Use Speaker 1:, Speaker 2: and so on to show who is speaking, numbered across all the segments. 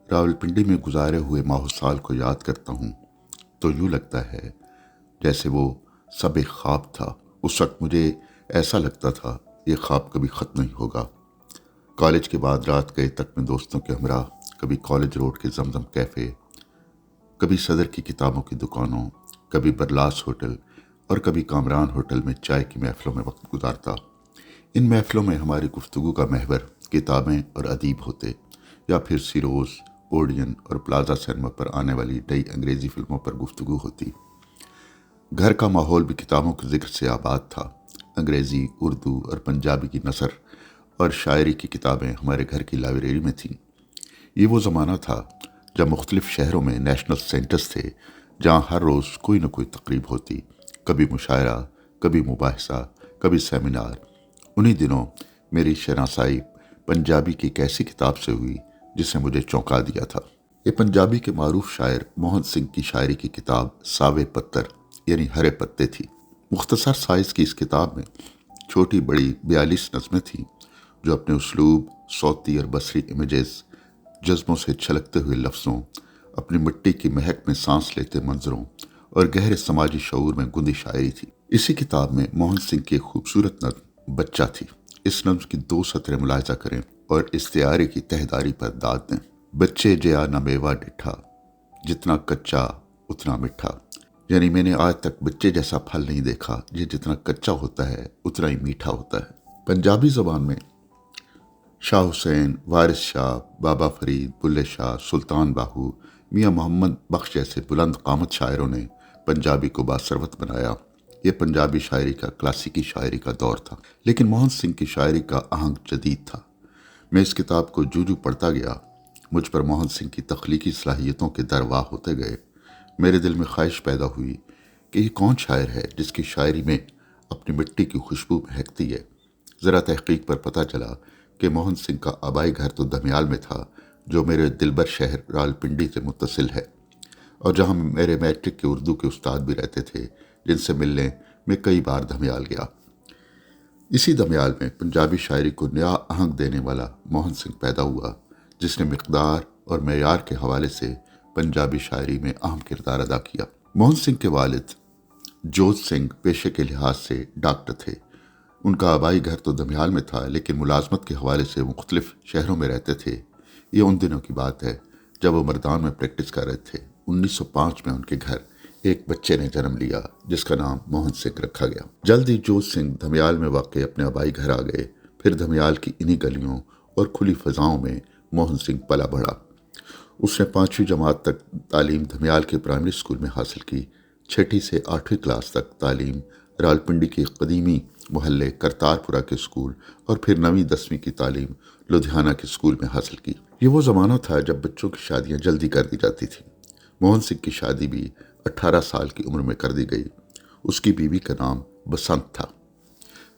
Speaker 1: راولپنڈی میں گزارے ہوئے ماہ و سال کو یاد کرتا ہوں تو یوں لگتا ہے جیسے وہ سب ایک خواب تھا۔ اس وقت مجھے ایسا لگتا تھا یہ خواب کبھی ختم نہیں ہوگا۔ کالج کے بعد رات گئے تک میں دوستوں کے ہمراہ کبھی کالج روڈ کے زمزم کیفے، کبھی صدر کی کتابوں کی دکانوں، کبھی برلاس ہوٹل اور کبھی کامران ہوٹل میں چائے کی محفلوں میں وقت گزارتا۔ ان محفلوں میں ہماری گفتگو کا محور کتابیں اور ادیب ہوتے، یا پھر سیروز، اوڈین اور پلازا سینما پر آنے والی نئی انگریزی فلموں پر گفتگو ہوتی۔ گھر کا ماحول بھی کتابوں کے ذکر سے آباد تھا۔ انگریزی، اردو اور پنجابی کی نثر اور شاعری کی کتابیں ہمارے گھر کی لائبریری میں تھیں۔ یہ وہ زمانہ تھا جب مختلف شہروں میں نیشنل سینٹرز تھے جہاں ہر روز کوئی نہ کوئی تقریب ہوتی، کبھی مشاعرہ، کبھی مباحثہ، کبھی سیمینار۔ انہی دنوں میری شناسائی پنجابی کی ایک ایسی کتاب سے ہوئی جس نے مجھے چونکا دیا تھا۔ یہ پنجابی کے معروف شاعر موہن سنگھ کی شاعری کی کتاب ساوے پتر یعنی ہرے پتے تھی۔ مختصر سائز کی اس کتاب میں چھوٹی بڑی 42 نظمیں تھیں جو اپنے اسلوب، صوتی اور بصری امیجز، جذبوں سے چھلکتے ہوئے لفظوں، اپنی مٹی کی مہک میں سانس لیتے منظروں اور گہرے سماجی شعور میں گندی شاعری تھی۔ اسی کتاب میں موہن سنگھ کی ایک خوبصورت نظم بچہ تھی۔ اس نظم کی 2 سطریں ملاحظہ کریں اور استعارے کی تہداری پر داد دیں۔ بچے جیا نہ میوہ ڈٹھا، جتنا کچا اتنا میٹھا، یعنی میں نے آج تک بچے جیسا پھل نہیں دیکھا، یہ جتنا کچا ہوتا ہے اتنا ہی میٹھا ہوتا ہے۔ پنجابی زبان میں شاہ حسین، وارث شاہ، بابا فرید، بلے شاہ، سلطان باہو، میاں محمد بخش جیسے بلند قامت شاعروں نے پنجابی کو باثروت بنایا۔ یہ پنجابی شاعری کا کلاسیکی شاعری کا دور تھا، لیکن موہن سنگھ کی شاعری کا آہنگ جدید تھا۔ میں اس کتاب کو جو پڑھتا گیا، مجھ پر موہن سنگھ کی تخلیقی صلاحیتوں کے درواہ ہوتے گئے۔ میرے دل میں خواہش پیدا ہوئی کہ یہ کون شاعر ہے جس کی شاعری میں اپنی مٹی کی خوشبو مہکتی ہے۔ ذرا تحقیق پر پتہ چلا کہ موہن سنگھ کا آبائی گھر تو دھمیال میں تھا، جو میرے دلبر شہر راولپنڈی سے متصل ہے، اور جہاں میرے میٹرک کے اردو کے استاد بھی رہتے تھے، جن سے ملنے میں کئی بار دھمیال گیا۔ اسی دھمیال میں پنجابی شاعری کو نیا آہنگ دینے والا موہن سنگھ پیدا ہوا، جس نے مقدار اور معیار کے حوالے سے پنجابی شاعری میں اہم کردار ادا کیا۔ موہن سنگھ کے والد جوت سنگھ پیشے کے لحاظ سے ڈاکٹر تھے۔ ان کا آبائی گھر تو دھمیال میں تھا، لیکن ملازمت کے حوالے سے مختلف شہروں میں رہتے تھے۔ یہ ان دنوں کی بات ہے جب وہ مردان میں پریکٹس کر رہے تھے۔ 1905 میں ان کے گھر ایک بچے نے جنم لیا جس کا نام موہن سنگھ رکھا گیا۔ جلد ہی جوت سنگھ دھمیال میں واقع اپنے آبائی گھر آ گئے۔ پھر دھمیال کی انہی گلیوں اور کھلی فضاؤں میں موہن سنگھ پلا بڑھا۔ اس نے 5ویں جماعت تک تعلیم دھمیال کے پرائمری اسکول میں حاصل کی۔ 6ٹھی سے 8ویں کلاس تک تعلیم راولپنڈی کے قدیمی محلے کرتارپورہ کے اسکول اور پھر 9ویں 10ویں کی تعلیم لدھیانہ کے اسکول میں حاصل کی۔ یہ وہ زمانہ تھا جب بچوں کی شادیاں جلدی کر دی جاتی تھیں۔ موہن سنگھ کی شادی بھی 18 سال کی عمر میں کر دی گئی۔ اس کی بیوی کا نام بسنت تھا۔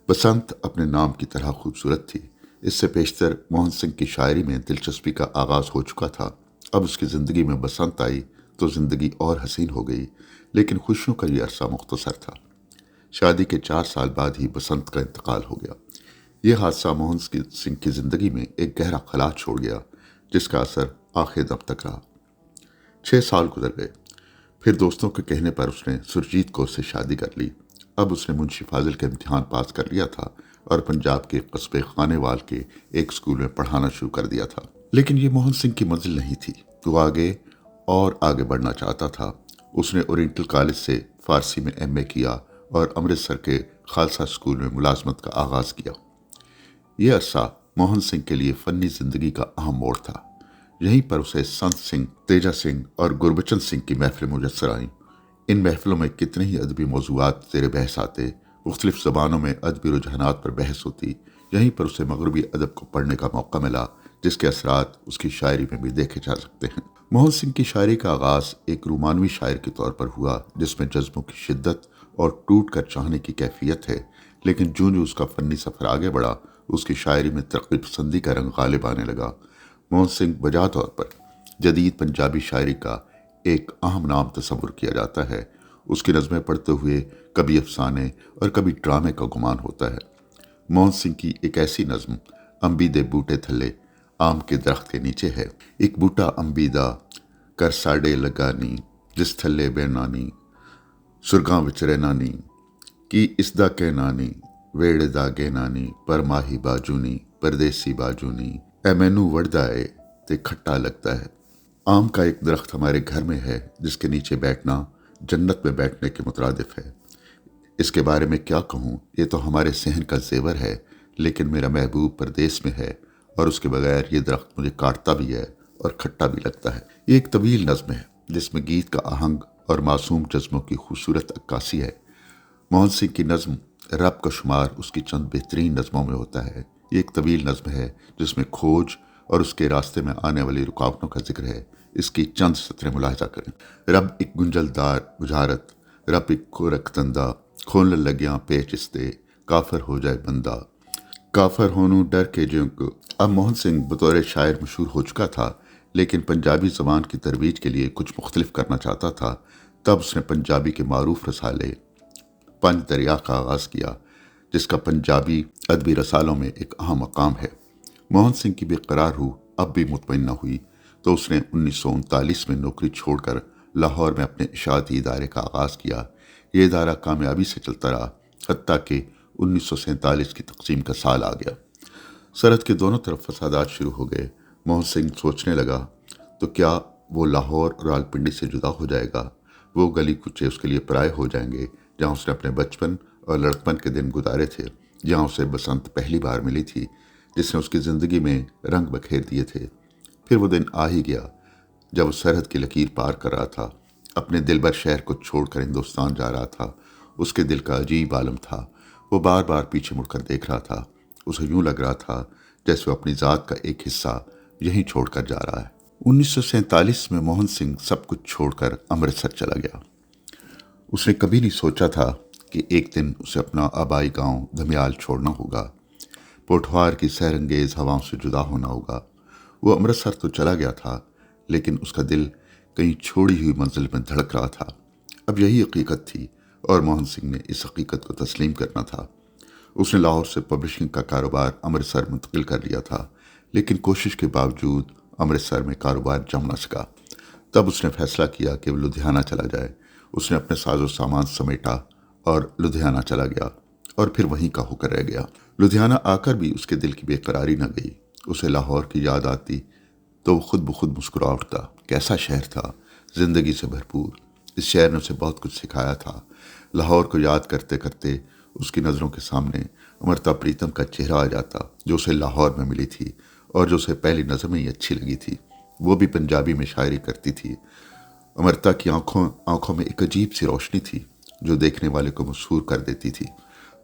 Speaker 1: بسنت اپنے نام کی طرح خوبصورت تھی۔ اس سے پیشتر موہن سنگھ کی شاعری میں دلچسپی کا آغاز ہو چکا تھا۔ اب اس کی زندگی میں بسنت آئی تو زندگی اور حسین ہو گئی، لیکن خوشیوں کا یہ عرصہ مختصر تھا۔ شادی کے 4 سال بعد ہی بسنت کا انتقال ہو گیا۔ یہ حادثہ موہن سنگھ کی زندگی میں ایک گہرا خلا چھوڑ گیا، جس کا اثر آخر دم تک رہا۔ 6 سال گزر گئے۔ پھر دوستوں کے کہنے پر اس نے سرجیت کور سے شادی کر لی۔ اب اس نے منشی فاضل کا امتحان پاس کر لیا تھا اور پنجاب کے قصبے خانے وال کے ایک اسکول میں پڑھانا شروع کر دیا تھا۔ لیکن یہ موہن سنگھ کی منزل نہیں تھی۔ وہ آگے اور آگے بڑھنا چاہتا تھا۔ اس نے اورینٹل کالج سے فارسی میں ایم اے کیا اور امرتسر کے خالصہ اسکول میں ملازمت کا آغاز کیا۔ یہ عرصہ موہن سنگھ کے لیے فنی زندگی کا اہم موڑ تھا۔ یہیں پر اسے سنت سنگھ، تیجا سنگھ اور گربچن سنگھ کی محفلیں میسر آئیں۔ ان محفلوں میں کتنے ہی ادبی موضوعات زیر بحث آتے، مختلف زبانوں میں ادبی رجحانات پر بحث ہوتی۔ یہیں پر اسے مغربی ادب کو پڑھنے کا موقع ملا، جس کے اثرات اس کی شاعری میں بھی دیکھے جا سکتے ہیں۔ موہن سنگھ کی شاعری کا آغاز ایک رومانوی شاعر کے طور پر ہوا، جس میں جذبوں کی شدت اور ٹوٹ کر چاہنے کی کیفیت ہے، لیکن جوں اس کا فنی سفر آگے بڑھا، اس کی شاعری میں ترقی پسندی کا رنگ غالب آنے لگا۔ موہن سنگھ بجا طور پر جدید پنجابی شاعری کا ایک اہم نام تصور کیا جاتا ہے۔ اس کی نظمیں پڑھتے ہوئے کبھی افسانے اور کبھی ڈرامے کا گمان ہوتا ہے۔ موہن سنگھ کی ایک ایسی نظم امبی دے بوٹے تھلے आम के दरख्त के नीचे है। एक बूटा अंबीदा कर साड़े लगानी, जिस थल्ले बेनानी सुरगां विच रहनानी, की इसदा कहनानी वेड़ दागे नानी, पर माही बाजूनी परदेसी बाजूनी, ए मैनू वड़दा है ते खट्टा लगता है। आम का एक दरख्त हमारे घर में है जिसके नीचे बैठना जन्नत में बैठने के मुतरादिफ है। इसके बारे में क्या कहूँ, ये तो हमारे सहन का जेवर है, लेकिन मेरा महबूब परदेस में है और उसके बगैर ये दरख्त मुझे काटता भी है और खट्टा भी लगता है। ये एक तवील नज़्म है जिसमें गीत का आहंग और मासूम जज्बों की खूबसूरत अक्कासी है। मोहन सिंह की नज़्म रब का शुमार उसकी चंद बेहतरीन नज़मों में होता है। ये एक तवील नज़्म है जिसमें खोज और उसके रास्ते में आने वाली रुकावटों का जिक्र है। इसकी चंद सतरें मुलाहिजा करें। रब एक गुंजलदार बुझारत, रब एक खोरक तंदा, खोल लग्या पेचिस्ते, काफर हो जाए बंदा, काफर होनू डर के जुग। अब मोहन सिंह बतौर शायर मशहूर हो चुका था, लेकिन पंजाबी ज़बान की तरवीज के लिए कुछ मुख्तलिफ करना चाहता था। तब उसने पंजाबी के मारूफ रसाले पंज दरिया का आगाज़ किया, जिसका पंजाबी अदबी रसालों में एक अहम मकाम है। मोहन सिंह की बेकरार रूह अब भी मुतमईन न हुई तो उसने 1939 में नौकरी छोड़कर लाहौर में अपने इशाअती इदारे का आगाज़ किया। ये इदारा कामयाबी से चलता रहा, हत्ता कि 1947 की तक़सीम का साल आ गया। सरहद के दोनों तरफ फसादात शुरू हो गए। मोहन सिंह सोचने लगा, तो क्या वो लाहौर और रावलपिंडी से जुदा हो जाएगा? वो गली कुचे उसके लिए पराए हो जाएंगे जहाँ उसने अपने बचपन और लड़कपन के दिन गुजारे थे, जहाँ उसे बसंत पहली बार मिली थी, जिसने उसकी ज़िंदगी में रंग बखेर दिए थे। फिर वो दिन आ ही गया जब वो सरहद की लकीर पार कर रहा था, अपने दिलबर शहर को छोड़कर हिंदुस्तान जा रहा था। उसके दिल का अजीब आलम था। वो बार बार पीछे मुड़कर देख रहा था। उसे यूं लग रहा था जैसे वो अपनी ज़ात का एक हिस्सा यहीं छोड़कर जा रहा है। 1947 में मोहन सिंह सब कुछ छोड़कर अमृतसर चला गया। उसने कभी नहीं सोचा था कि एक दिन उसे अपना आबाई गांव धमियाल छोड़ना होगा, पोठवार की सैरंगेज हवाओं से जुदा होना होगा। वो अमृतसर तो चला गया था, लेकिन उसका दिल कहीं छोड़ी हुई मंजिल में धड़क रहा था। अब यही हकीकत थी और मोहन सिंह ने इस हकीकत को तस्लीम करना था। उसने लाहौर से पब्लिशिंग का कारोबार अमृतसर मुंतकिल कर लिया था, लेकिन कोशिश के बावजूद अमृतसर में कारोबार जम न सका। तब उसने फैसला किया कि वो लुधियाना चला जाए। उसने अपने साजो सामान समेटा और लुधियाना चला गया और फिर वहीं का होकर रह गया। लुधियाना आकर भी उसके दिल की बेकरारी न गई। उसे लाहौर की याद आती तो वो खुद ब खुद मुस्कुरा उठता। कैसा शहर था, जिंदगी से भरपूर। इस शहर ने उसे बहुत कुछ सिखाया था। लाहौर को याद करते करते उसकी नज़रों के सामने अमृता प्रीतम का चेहरा आ जाता, जो उसे लाहौर में मिली थी और जो उसे पहली नज़र में ही अच्छी लगी थी। वो भी पंजाबी में शायरी करती थी। अमृता की आंखों में एक अजीब सी रोशनी थी जो देखने वाले को मशहूर कर देती थी।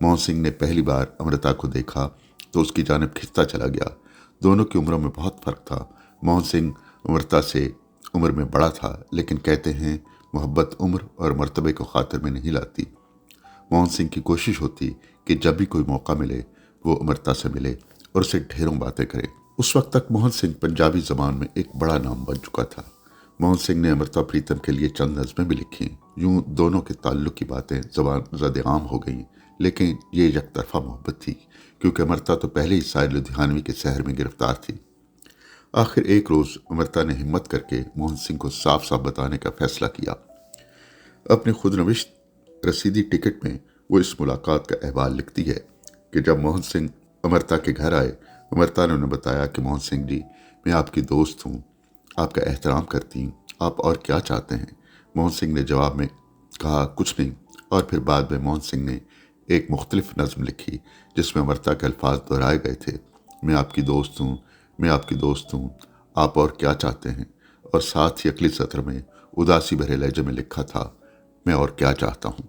Speaker 1: मोहन सिंह ने पहली बार अमृता को देखा तो उसकी जानिब खिंचता चला गया। दोनों की उम्रों में बहुत फ़र्क था। मोहन सिंह अमृता से उम्र में बड़ा था, लेकिन कहते हैं मोहब्बत उम्र और मर्तबे को खातिर में नहीं लाती। मोहन सिंह की कोशिश होती कि जब भी कोई मौका मिले वो अमृता से मिले और उससे ढेरों बातें करे। उस वक्त तक मोहन सिंह पंजाबी ज़बान में एक बड़ा नाम बन चुका था। मोहन सिंह ने अमृता प्रीतम के लिए चंद नज़में भी लिखीं। यूं दोनों के ताल्लुक़ की बातें ज़बान ज़द-ए-आम हो गईं, लेकिन ये यकतरफ़ा मोहब्बत थी, क्योंकि अमृता तो पहले ही साहिर लुधियानवी के शहर में गिरफ्तार थी। आखिर एक रोज़ अमृता ने हिम्मत करके मोहन सिंह को साफ साफ बताने का फैसला किया। अपने खुदनविश्त रसीदी टिकट में वो इस मुलाकात का अहवाल लिखती है कि जब मोहन सिंह अमृता के घर आए, अमृता ने उन्हें बताया कि मोहन सिंह जी, मैं आपकी दोस्त हूँ, आपका एहतराम करती हूँ, आप और क्या चाहते हैं? मोहन सिंह ने जवाब में कहा कुछ नहीं, और फिर बाद में मोहन सिंह ने एक मुख्तलिफ नज़्म लिखी जिसमें अमृता के अल्फाज दोहराए गए थे। मैं आपकी दोस्त हूँ, मैं आपकी दोस्त हूँ, आप और क्या चाहते हैं? और साथ ही अगली सत्र में उदासी भरे लहजे में लिखा था, मैं और क्या चाहता हूँ।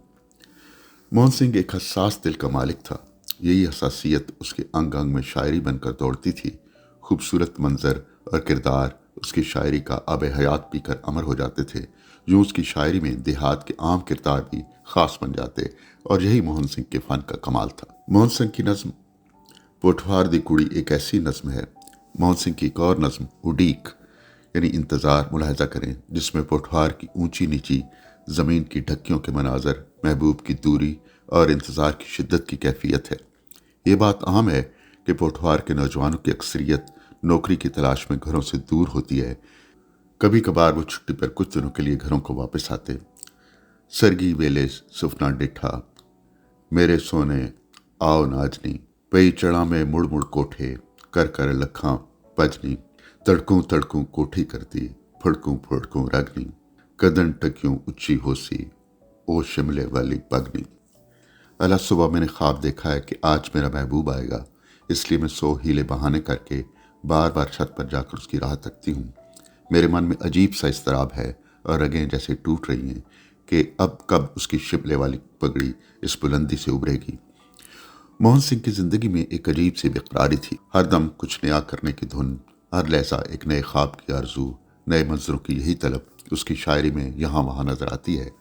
Speaker 1: मोहन सिंह एक हसास दिल का मालिक था। यही हसासियत उसके अंग अंग में शायरी बनकर दौड़ती थी। खूबसूरत मंजर और किरदार उसकी शायरी का आब हयात पीकर अमर हो जाते थे। यूँ उसकी शायरी में देहात के आम किरदार भी ख़ास बन जाते, और यही मोहन सिंह के फ़न का कमाल था। मोहन सिंह की नज़्म पोठवार दी कुड़ी एक ऐसी नज़्म है। मोहन सिंह की एक और नज़्म उडीक यानी इंतज़ार मुलाहिजा करें, जिसमें पोठवार की ऊंची नीची ज़मीन की ढक्कियों के मनाजर, महबूब की दूरी और इंतज़ार की शिद्दत की कैफियत है। ये बात आम है कि पोठवार के नौजवानों की अक्सरियत नौकरी की तलाश में घरों से दूर होती है। कभी कभार वो छुट्टी पर कुछ दिनों के लिए घरों को वापस आते। सरगी वेले सुफना डिठा, मेरे सोने आओ नाजनी, पई चढ़ा में मुड़ मुड़ कोठे, कर कर लखां भजनी, तड़कूं तड़कूं कोठी करती, फड़कूं फड़कूं रगनी, कदन टक्यूं उच्ची होसी, ओ शिमले वाली पगनी। अला सुबह मैंने ख्वाब देखा है कि आज मेरा महबूब आएगा, इसलिए मैं 100 हीले बहाने करके बार बार छत पर जाकर उसकी राह तकती हूँ। मेरे मन में अजीब सा इस्तराब है और रगें जैसे टूट रही हैं कि अब कब उसकी शिमले वाली पगड़ी इस बुलंदी से उभरेगी। मोहन सिंह की जिंदगी में एक अजीब सी बेकरारी थी। हर दम कुछ नया करने की धुन, हर लहजा एक नए ख्वाब की आरजू, नए मंजरों की यही तलब उसकी शायरी में यहाँ वहाँ नजर आती है।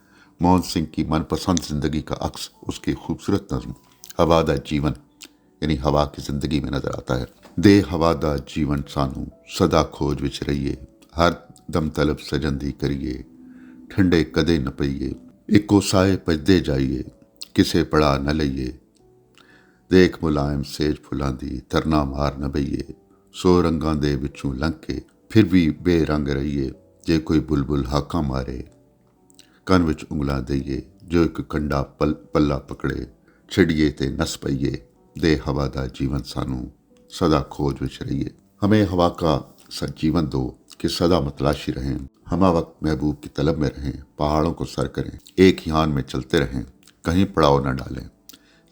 Speaker 1: मोहन सिंह की मनपसंद जिंदगी का अक्स उसकी खूबसूरत नज़्म हवादा जीवन यानी हवा की जिंदगी में नजर आता है। दे हवादा जीवन सानू सदा खोज विच रहिए, हर दम तलब सजंदी करिए, ठंडे कदे न पईए, इको साए पजदे जाइए, किसे पड़ा न लईए, देख मुलायम सेज फुलां दी तरना मार न बईए, सो रंगां दे विचों लंघ के फिर भी बेरंग रहिए, जे कोई बुलबुल हाका मारे, कन विच उंगलां दईए, जो एक कंडा पल्ला पकड़े, छिड़िए ते नस पईए, दे हवा दा जीवन सानू सदा खोज विच रहिए। हमें हवा का जीवन दो कि सदा मतलाशी रहें, हमा वक्त महबूब की तलब में रहें, पहाड़ों को सर करें, एक ही आन में चलते रहें, कहीं पड़ाव न डालें,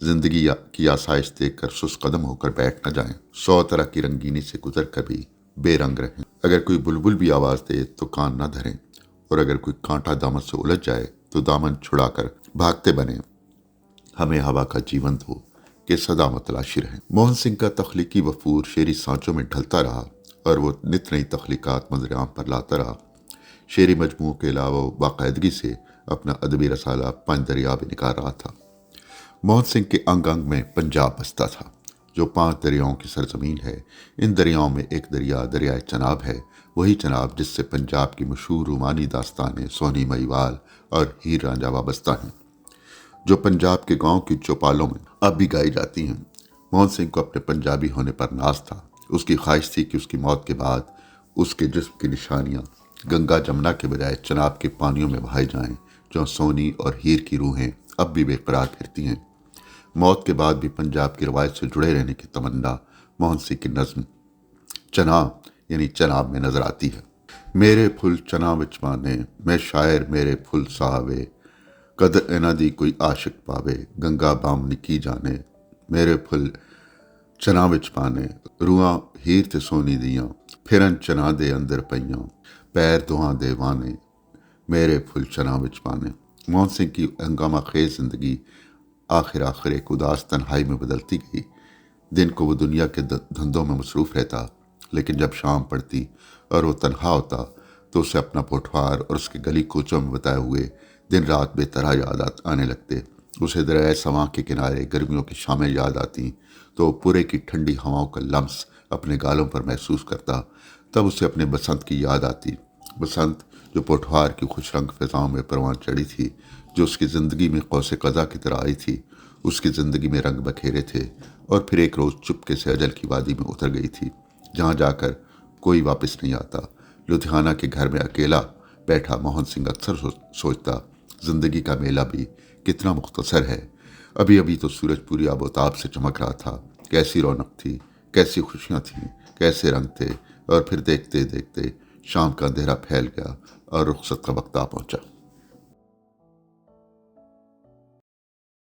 Speaker 1: जिंदगी की आसाइश देख कर सुस्त कदम होकर बैठ न जाएं, 100 तरह की रंगीनी से गुजर कर भी बेरंग रहें। अगर कोई बुलबुल भी आवाज दे तो कान न धरें, और अगर कोई कांटा दामन से उलझ जाए तो दामन छुड़ाकर भागते बने। हमें हवा का जीवन दो कि सदा मतलाशी रहें। मोहन सिंह का तख्लीकी वफूर शेरी सांचों में ढलता रहा और वो नित नई तख्लीकात मंजर-ए-आम पर लाता रहा। शेरी मजमूओं के अलावा वो बाकायदगी से अपना अदबी रसाला पंज दरिया भी निकाल रहा था। मोहन सिंह के अंग अंग में पंजाब बसता था, जो 5 दरियाओं की सरजमीन है। इन दरियाओं में एक दरिया दरियाए चनाब है, वही चनाब जिससे पंजाब की मशहूर रूमानी दास्तानें सोनी महिवाल और हीर रांझा वाबस्ता हैं, जो पंजाब के गांव की चौपालों में अब भी गाई जाती हैं। मोहन सिंह को अपने पंजाबी होने पर नाज था। उसकी ख्वाहिश थी कि उसकी मौत के बाद उसके जिस्म की निशानियाँ गंगा जमुना के बजाय चनाब के पानियों में बहाई जाएं, जो सोनी और हीर की रूहें अब भी बेकरार फिरती हैं। मौत के बाद भी पंजाब की रवायत से जुड़े रहने की तमन्ना मोहन सिंह की नज़्म चनाब यानी चनाब में नजर आती है। मेरे फुल चना विच माने, मैं शायर मेरे फुल साहवे, कदर इना दी कोई आशिक पावे, गंगा बाम निकी जाने, मेरे फुल चना विच पाने, रूआं हीर ते सोनी दियां, फिरन चना दे अंदर पईयां, पैर दुआं दे वाने, मेरे फुल चना विच पाने। मोहन सिंह की हंगामा खेज जिंदगी आखिर एक उदास तन्हाई में बदलती गई। दिन को वो दुनिया के धंधों में मसरूफ़ रहता, लेकिन जब शाम पड़ती और वो तन्हा होता तो उसे अपना पोठवार और उसके गली कूचों में बताए हुए दिन रात बेतरह याद आने लगते। उसे दरियाए सवां के किनारे गर्मियों की शामें याद आती तो पूरे की ठंडी हवाओं का लम्स अपने गालों पर महसूस करता। तब उसे अपने बसंत की याद आती, बसंत जो पोठवार की खुश रंग फिजाओं में परवान चढ़ी थी, जो उसकी ज़िंदगी में कौसे कज़ा की तरह आई थी, उसकी ज़िंदगी में रंग बखेरे थे और फिर एक रोज़ चुपके से अजल की वादी में उतर गई थी, जहाँ जाकर कोई वापस नहीं आता। लुधियाना के घर में अकेला बैठा मोहन सिंह अक्सर सोचता, ज़िंदगी का मेला भी कितना मुख्तसर है। अभी अभी तो सूरज पूरी आबोताब से चमक रहा था, कैसी रौनक थी, कैसी खुशियाँ थीं, कैसे रंग थे, और फिर देखते देखते शाम का अंधेरा फैल गया और रुखसत का वक्त आ पहुँचा।